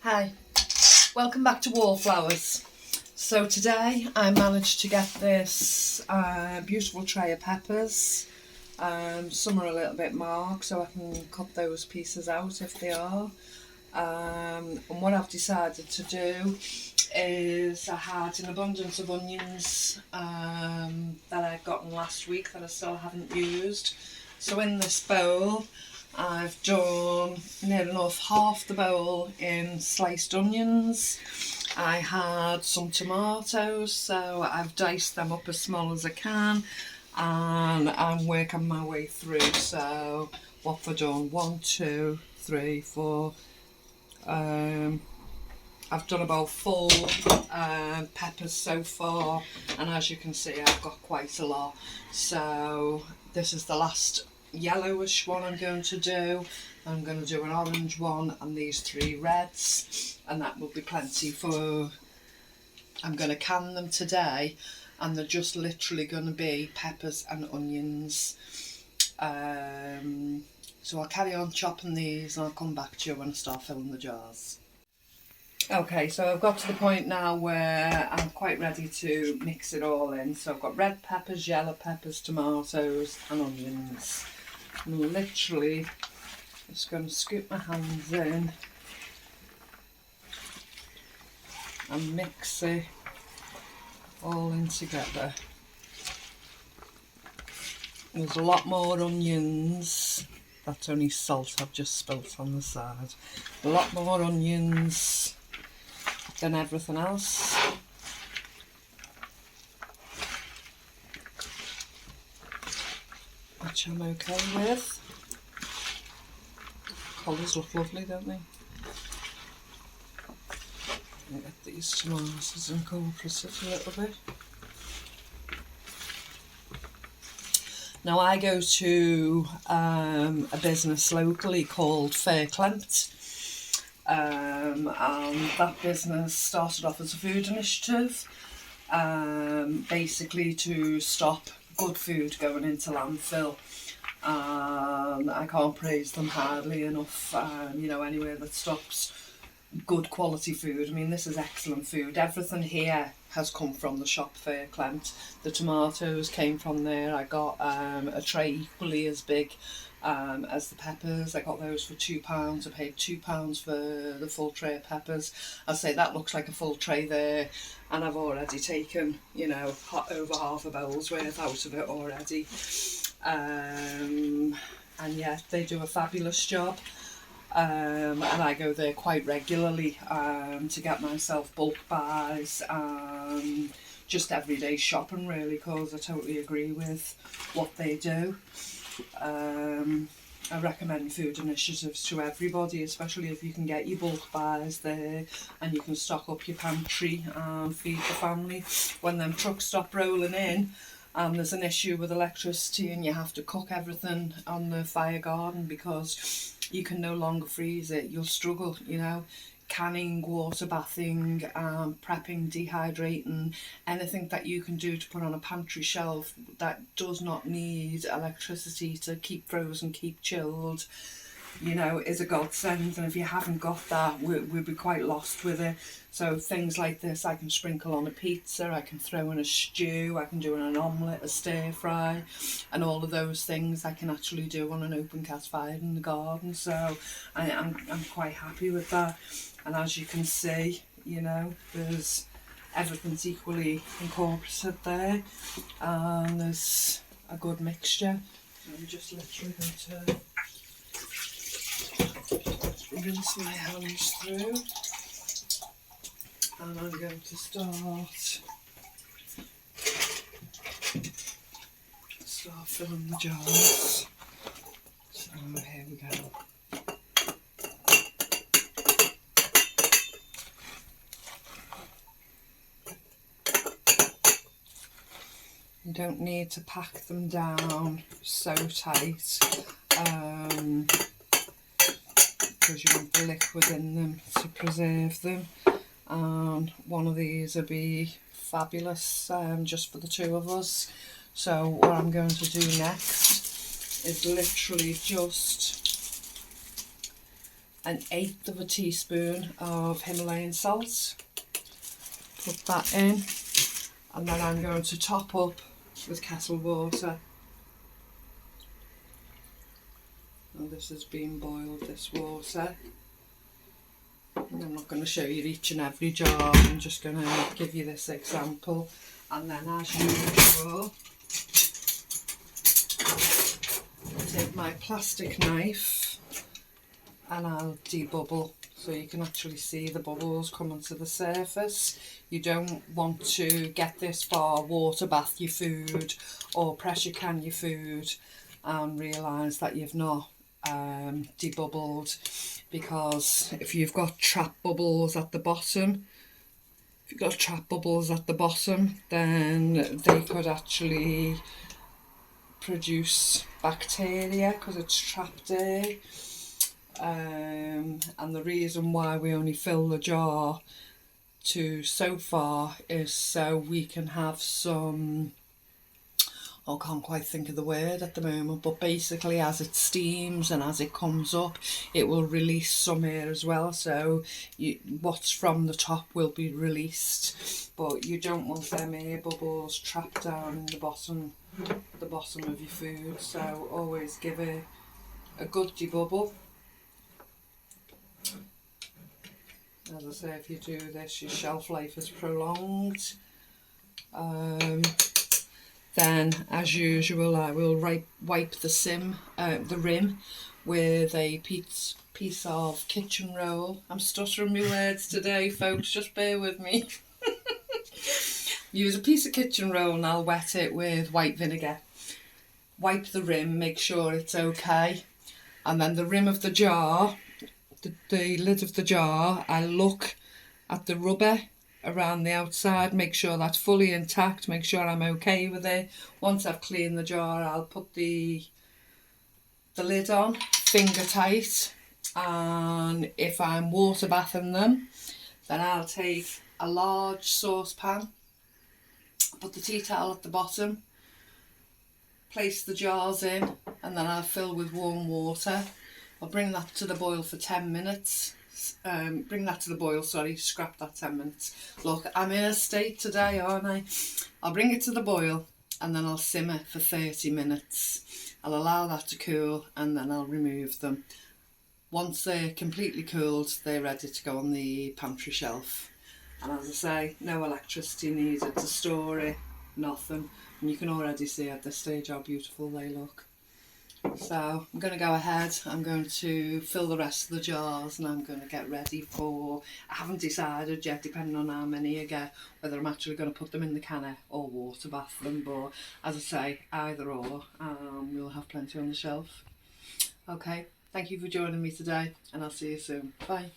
Hi, welcome back to Wallflowers. So today I managed to get this beautiful tray of peppers. Some are a little bit marked, so I can cut those pieces out if they are. And what I've decided to do is I had an abundance of onions that I'd gotten last week that I still haven't used. So in this bowl I've done near enough half the bowl in sliced onions. I had some tomatoes, so I've diced them up as small as I can, and I'm working my way through. So what have I done? 1, 2, 3, 4. I've done about 4 peppers so far, and as you can see I've got quite a lot. So this is the last yellowish one I'm going to do. I'm going to do an orange one and these 3 reds, and that will be plenty for... I'm going to can them today, and they're just literally going to be peppers and onions. So I'll carry on chopping these and I'll come back to you when I start filling the jars. Okay, so I've got to the point now where I'm quite ready to mix it all in. So I've got red peppers, yellow peppers, tomatoes and onions. I'm literally just going to scoop my hands in and mix it all in together. There's a lot more onions. That's only salt I've just spilt on the side. A lot more onions than everything else. Which I'm okay with. Colours look lovely, don't they? I'll get these tomatoes incorporated a little bit. Now I go to a business locally called Fairclempt, and that business started off as a food initiative, basically to stop good food going into landfill. I can't praise them hardly enough. You know, anywhere that stops good quality food. I mean, this is excellent food. Everything here has come from the shop Fairclempt. The tomatoes came from there. I got a tray equally as big as the peppers. I got those for £2. I paid £2 for the full tray of peppers. I'll say that looks like a full tray there, and I've already taken, you know, over half a bowl's worth out of it already. And yeah, they do a fabulous job. And I go there quite regularly to get myself bulk buys and just everyday shopping, really, because I totally agree with what they do. I recommend food initiatives to everybody, especially if you can get your bulk buys there and you can stock up your pantry and feed the family. When them trucks stop rolling in and there's an issue with electricity and you have to cook everything on the fire garden because you can no longer freeze it, you'll struggle, you know. Canning, water bathing, prepping, dehydrating, anything that you can do to put on a pantry shelf that does not need electricity to keep frozen, keep chilled, you know, is a godsend. And if you haven't got that, we'll be quite lost with it. So things like this I can sprinkle on a pizza, I can throw in a stew, I can do in an omelette, a stir fry, and all of those things I can actually do on an open cast fire in the garden. So I'm quite happy with that. And as you can see, you know, there's everything's equally incorporated there, and there's a good mixture. I'm just literally going to rinse my hands through, and I'm going to start filling the jars. So here we go. You don't need to pack them down so tight because you want the liquid in them to preserve them. And one of these would be fabulous just for the 2 of us. So what I'm going to do next is literally just 1/8 of a teaspoon of Himalayan salt. Put that in, and then I'm going to top up with kettle water. And this has been boiled, this water. And I'm not going to show you each and every jar, I'm just going to give you this example. And then, as usual, I'll take my plastic knife and I'll debubble, so you can actually see the bubbles coming to the surface. You don't want to get this far, water bath your food or pressure can your food and realise that you've not debubbled, because if you've got trap bubbles at the bottom, then they could actually produce bacteria because it's trapped there. And the reason why we only fill the jar to so far is so we can have some, I can't quite think of the word at the moment, but basically as it steams and as it comes up, it will release some air as well, so what's from the top will be released, but you don't want them air bubbles trapped down in the bottom of your food. So always give it a good debubble. As I say, if you do this, your shelf life is prolonged. Then, as usual, I will wipe the rim with a piece of kitchen roll. I'm stuttering my words today, folks, just bear with me. Use a piece of kitchen roll and I'll wet it with white vinegar. Wipe the rim, make sure it's okay. And then the rim of the jar, the lid of the jar, I look at the rubber around the outside, make sure that's fully intact, make sure I'm okay with it. Once I've cleaned the jar, I'll put the lid on, finger tight, and if I'm water bathing them, then I'll take a large saucepan, put the tea towel at the bottom, place the jars in, and then I'll fill with warm water. I'll bring that to the boil for 10 minutes. Scrap that 10 minutes. Look, I'm in a state today, aren't I? I'll bring it to the boil and then I'll simmer for 30 minutes. I'll allow that to cool and then I'll remove them. Once they're completely cooled, they're ready to go on the pantry shelf. And as I say, no electricity needed to store it, nothing. And you can already see at this stage how beautiful they look. So I'm going to go ahead, I'm going to fill the rest of the jars and I'm going to get ready for, I haven't decided yet, depending on how many I get, whether I'm actually going to put them in the canner or water bath them, but as I say, either or, we'll have plenty on the shelf. Okay, thank you for joining me today and I'll see you soon. Bye.